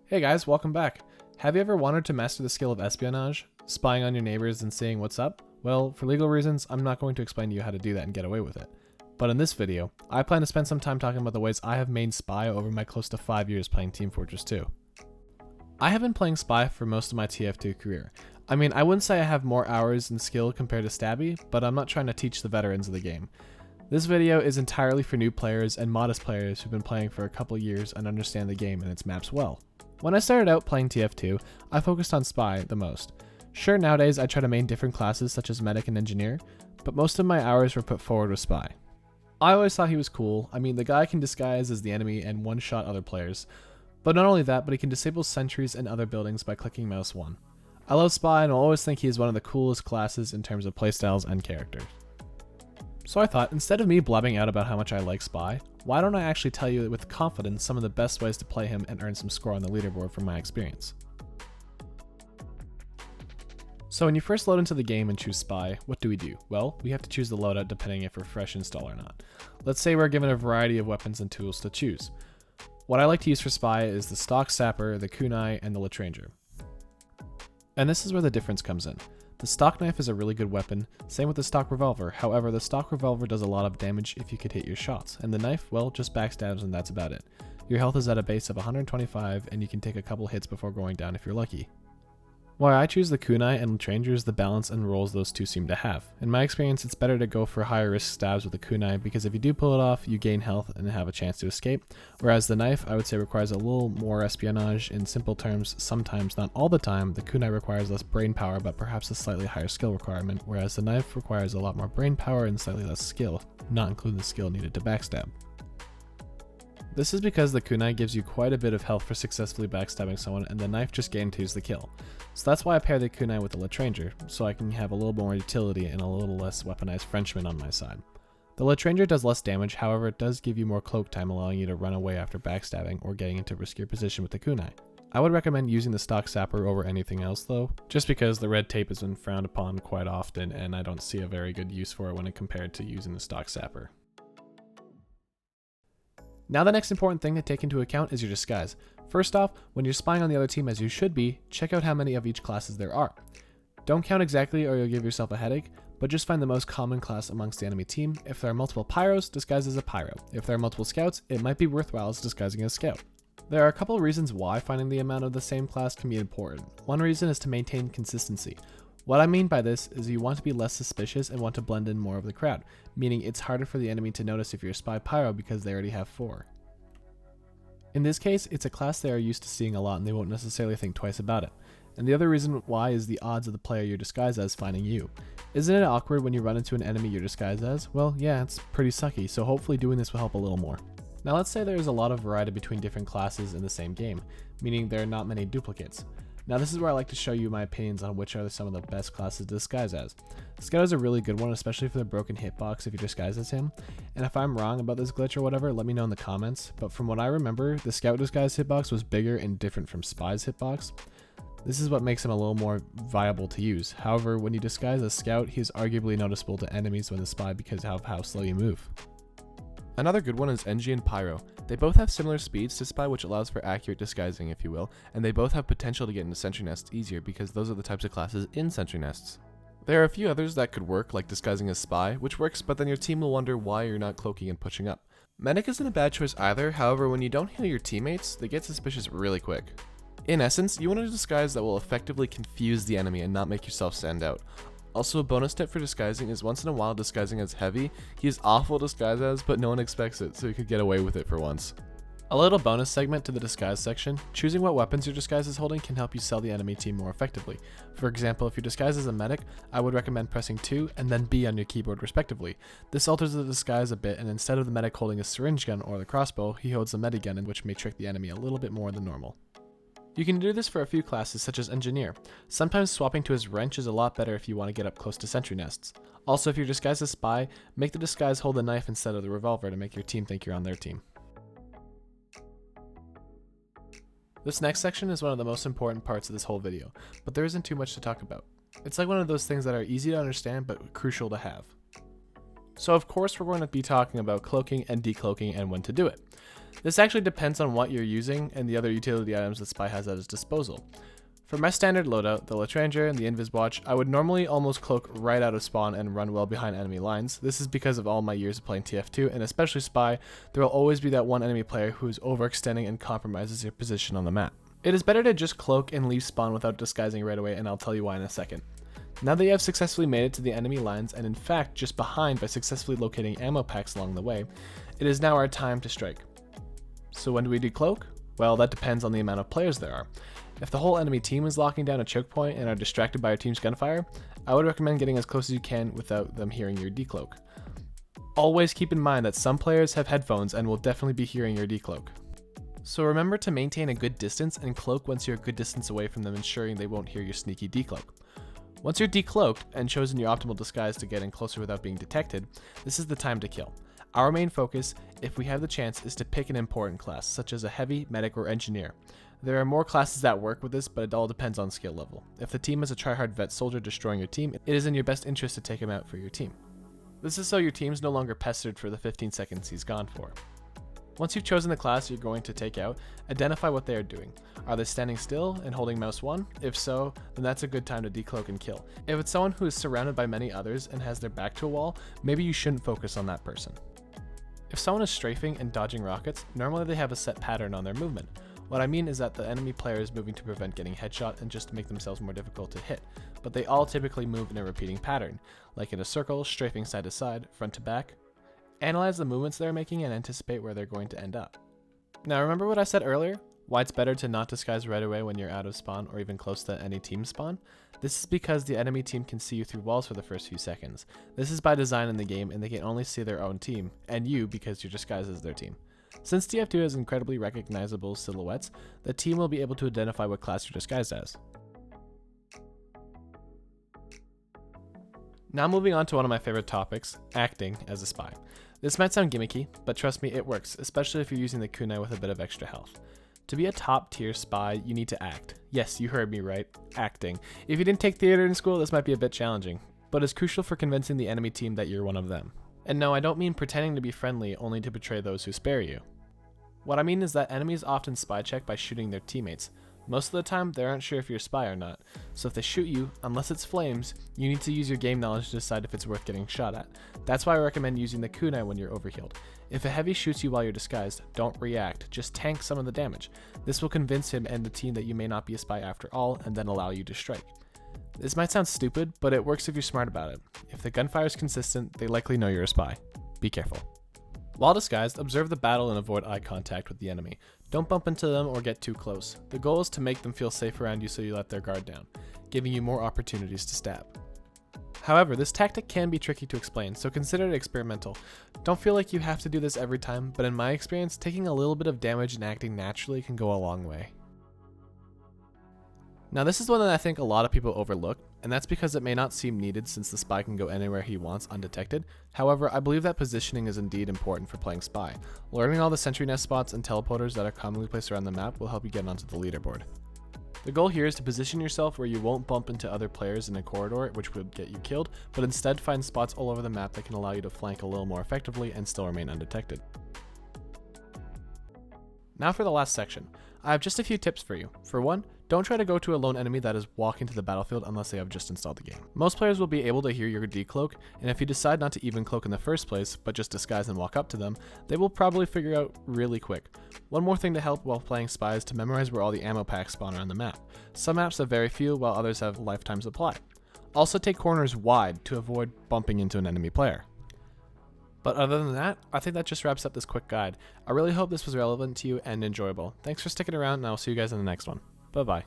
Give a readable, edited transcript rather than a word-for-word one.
Hey guys, welcome back. Have you ever wanted to master the skill of espionage? Spying on your neighbors and seeing what's up? Well, for legal reasons, I'm not going to explain to you how to do that and get away with it. But in this video, I plan to spend some time talking about the ways I have mained Spy over my close to 5 years playing Team Fortress 2. I have been playing Spy for most of my TF2 career. I mean, I wouldn't say I have more hours and skill compared to Stabby, but I'm not trying to teach the veterans of the game. This video is entirely for new players and modest players who've been playing for a couple years and understand the game and its maps well. When I started out playing TF2, I focused on Spy the most. Sure, nowadays I try to main different classes such as Medic and Engineer, but most of my hours were put forward with Spy. I always thought he was cool. I mean, the guy can disguise as the enemy and one-shot other players. But not only that, but he can disable sentries and other buildings by clicking mouse 1. I love Spy and I'll always think he is one of the coolest classes in terms of playstyles and characters. So I thought, instead of me blabbing out about how much I like Spy, why don't I actually tell you with confidence some of the best ways to play him and earn some score on the leaderboard from my experience. So when you first load into the game and choose Spy, what do? Well, we have to choose the loadout depending if we're fresh install or not. Let's say we're given a variety of weapons and tools to choose. What I like to use for Spy is the stock Sapper, the Kunai, and the Latrenger. And this is where the difference comes in. The stock knife is a really good weapon, same with the stock revolver. However, the stock revolver does a lot of damage if you could hit your shots, and the knife, well, just backstabs and that's about it. Your health is at a base of 125 and you can take a couple hits before going down if you're lucky. Why I choose the Kunai and Latrenger is the balance and rolls those two seem to have. In my experience, it's better to go for higher risk stabs with the Kunai because if you do pull it off, you gain health and have a chance to escape, whereas the knife I would say requires a little more espionage. In simple terms, sometimes, not all the time, the Kunai requires less brain power but perhaps a slightly higher skill requirement, whereas the knife requires a lot more brain power and slightly less skill, not including the skill needed to backstab. This is because the Kunai gives you quite a bit of health for successfully backstabbing someone and the knife just guarantees the kill. So that's why I pair the Kunai with the Latrenger, so I can have a little more utility and a little less weaponized Frenchman on my side. The Latrenger does less damage, however it does give you more cloak time, allowing you to run away after backstabbing or getting into a riskier position with the Kunai. I would recommend using the stock Sapper over anything else though, just because the red tape has been frowned upon quite often and I don't see a very good use for it when compared to using the stock Sapper. Now the next important thing to take into account is your disguise. First off, when you're spying on the other team as you should be, check out how many of each classes there are. Don't count exactly or you'll give yourself a headache, but just find the most common class amongst the enemy team. If there are multiple pyros, disguise as a pyro. If there are multiple scouts, it might be worthwhile as disguising as scout. There are a couple of reasons why finding the amount of the same class can be important. One reason is to maintain consistency. What I mean by this is you want to be less suspicious and want to blend in more of the crowd, meaning it's harder for the enemy to notice if you're a spy pyro because they already have 4. In this case, it's a class they are used to seeing a lot and they won't necessarily think twice about it. And the other reason why is the odds of the player you're disguised as finding you. Isn't it awkward when you run into an enemy you're disguised as? Well, yeah, it's pretty sucky, so hopefully doing this will help a little more. Now let's say there's a lot of variety between different classes in the same game, meaning there are not many duplicates. Now this is where I like to show you my opinions on which are some of the best classes to disguise as. Scout is a really good one, especially for the broken hitbox if you disguise as him. And if I'm wrong about this glitch or whatever, let me know in the comments. But from what I remember, the Scout disguise hitbox was bigger and different from Spy's hitbox. This is what makes him a little more viable to use. However, when you disguise as Scout, he is arguably noticeable to enemies when the Spy because of how slow you move. Another good one is Engie and Pyro. They both have similar speeds to Spy, which allows for accurate disguising if you will, and they both have potential to get into sentry nests easier because those are the types of classes in sentry nests. There are a few others that could work, like disguising as Spy, which works, but then your team will wonder why you're not cloaking and pushing up. Medic isn't a bad choice either, however when you don't heal your teammates, they get suspicious really quick. In essence, you want a disguise that will effectively confuse the enemy and not make yourself stand out. Also, a bonus tip for disguising is once in a while disguising as Heavy. He is awful to disguise as, but no one expects it, so you could get away with it for once. A little bonus segment to the disguise section. Choosing what weapons your disguise is holding can help you sell the enemy team more effectively. For example, if you're disguised as a medic, I would recommend pressing 2 and then B on your keyboard respectively. This alters the disguise a bit, and instead of the medic holding a syringe gun or the crossbow, he holds a medigun, which may trick the enemy a little bit more than normal. You can do this for a few classes such as Engineer. Sometimes swapping to his wrench is a lot better if you want to get up close to sentry nests. Also, if you're disguised as Spy, make the disguise hold a knife instead of the revolver to make your team think you're on their team. This next section is one of the most important parts of this whole video, but there isn't too much to talk about. It's like one of those things that are easy to understand but crucial to have. So of course we're going to be talking about cloaking and decloaking and when to do it. This actually depends on what you're using and the other utility items that Spy has at his disposal. For my standard loadout, the Latrenger and the Invis Watch, I would normally almost cloak right out of spawn and run well behind enemy lines. This is because of all my years of playing TF2, and especially Spy, there will always be that one enemy player who is overextending and compromises your position on the map. It is better to just cloak and leave spawn without disguising right away, and I'll tell you why in a second. Now that you have successfully made it to the enemy lines, and in fact just behind by successfully locating ammo packs along the way, it is now our time to strike. So when do we decloak? Well, that depends on the amount of players there are. If the whole enemy team is locking down a choke point and are distracted by your team's gunfire, I would recommend getting as close as you can without them hearing your decloak. Always keep in mind that some players have headphones and will definitely be hearing your decloak. So remember to maintain a good distance and cloak once you're a good distance away from them, ensuring they won't hear your sneaky decloak. Once you're decloaked and chosen your optimal disguise to get in closer without being detected, this is the time to kill. Our main focus, if we have the chance, is to pick an important class, such as a heavy, medic, or engineer. There are more classes that work with this, but it all depends on skill level. If the team is a tryhard vet soldier destroying your team, it is in your best interest to take him out for your team. This is so your team's no longer pestered for the 15 seconds he's gone for. Once you've chosen the class you're going to take out, identify what they are doing. Are they standing still and holding mouse 1? If so, then that's a good time to decloak and kill. If it's someone who is surrounded by many others and has their back to a wall, maybe you shouldn't focus on that person. If someone is strafing and dodging rockets, normally they have a set pattern on their movement. What I mean is that the enemy player is moving to prevent getting headshot and just to make themselves more difficult to hit, but they all typically move in a repeating pattern, like in a circle, strafing side to side, front to back. Analyze the movements they're making and anticipate where they're going to end up. Now remember what I said earlier? Why it's better to not disguise right away when you're out of spawn or even close to any team spawn? This is because the enemy team can see you through walls for the first few seconds. This is by design in the game, and they can only see their own team, and you because you're disguised as their team. Since TF2 has incredibly recognizable silhouettes, the team will be able to identify what class you're disguised as. Now moving on to one of my favorite topics, acting as a spy. This might sound gimmicky, but trust me, it works, especially if you're using the kunai with a bit of extra health. To be a top tier spy, you need to act. Yes, you heard me right, acting. If you didn't take theater in school, this might be a bit challenging, but it's crucial for convincing the enemy team that you're one of them. And no, I don't mean pretending to be friendly only to betray those who spare you. What I mean is that enemies often spy check by shooting their teammates. Most of the time, they aren't sure if you're a spy or not, so if they shoot you, unless it's flames, you need to use your game knowledge to decide if it's worth getting shot at. That's why I recommend using the kunai when you're overhealed. If a heavy shoots you while you're disguised, don't react, just tank some of the damage. This will convince him and the team that you may not be a spy after all, and then allow you to strike. This might sound stupid, but it works if you're smart about it. If the gunfire is consistent, they likely know you're a spy. Be careful. While disguised, observe the battle and avoid eye contact with the enemy. Don't bump into them or get too close. The goal is to make them feel safe around you so you let their guard down, giving you more opportunities to stab. However, this tactic can be tricky to explain, so consider it experimental. Don't feel like you have to do this every time, but in my experience, taking a little bit of damage and acting naturally can go a long way. Now this is one that I think a lot of people overlook, and that's because it may not seem needed since the spy can go anywhere he wants undetected. However, I believe that positioning is indeed important for playing spy. Learning all the sentry nest spots and teleporters that are commonly placed around the map will help you get onto the leaderboard. The goal here is to position yourself where you won't bump into other players in a corridor, which would get you killed, but instead find spots all over the map that can allow you to flank a little more effectively and still remain undetected. Now for the last section. I have just a few tips for you. For one, don't try to go to a lone enemy that is walking to the battlefield unless they have just installed the game. Most players will be able to hear your decloak, and if you decide not to even cloak in the first place, but just disguise and walk up to them, they will probably figure out really quick. One more thing to help while playing spy is to memorize where all the ammo packs spawn around the map. Some maps have very few, while others have lifetime supply. Also take corners wide to avoid bumping into an enemy player. But other than that, I think that just wraps up this quick guide. I really hope this was relevant to you and enjoyable. Thanks for sticking around, and I'll see you guys in the next one. Bye-bye.